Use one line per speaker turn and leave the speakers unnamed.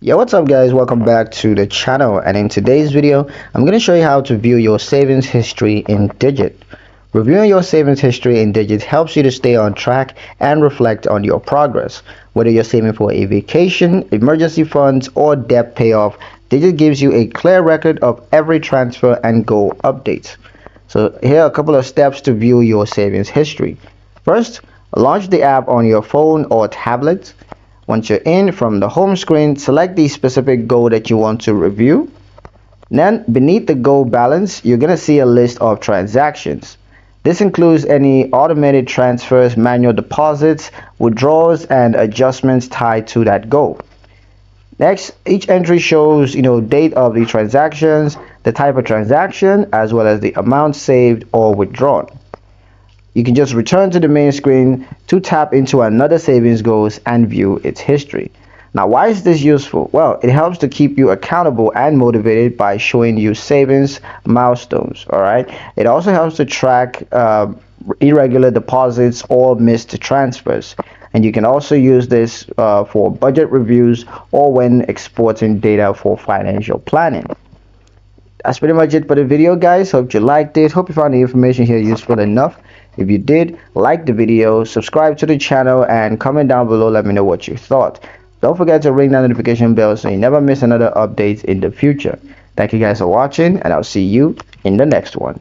Yo, what's up guys, welcome back to the channel, and in today's video I'm going to show you how to view your savings history in Digit. Reviewing your savings history in Digit helps you to stay on track and reflect on your progress. Whether you're saving for a vacation, emergency funds, or debt payoff, Digit gives you a clear record of every transfer and goal updates. So here are a couple of steps to view your savings history. First, launch the app on your phone or tablet. Once you're in, from the home screen, select the specific goal that you want to review. Then beneath the goal balance, you're going to see a list of transactions. This includes any automated transfers, manual deposits, withdrawals, and adjustments tied to that goal. Next, each entry shows, date of the transactions, the type of transaction, as well as the amount saved or withdrawn. You can just return to the main screen to tap into another savings goals and view its history. Now, why is this useful? Well, it helps to keep you accountable and motivated by showing you savings milestones. All right. It also helps to track irregular deposits or missed transfers. And you can also use this for budget reviews or when exporting data for financial planning. That's pretty much it for the video, guys. Hope you liked it. Hope you found the information here useful enough. If you did, like the video, subscribe to the channel, and comment down below. Let me know what you thought. Don't forget to ring that notification bell so you never miss another update in the future. Thank you guys for watching, and I'll see you in the next one.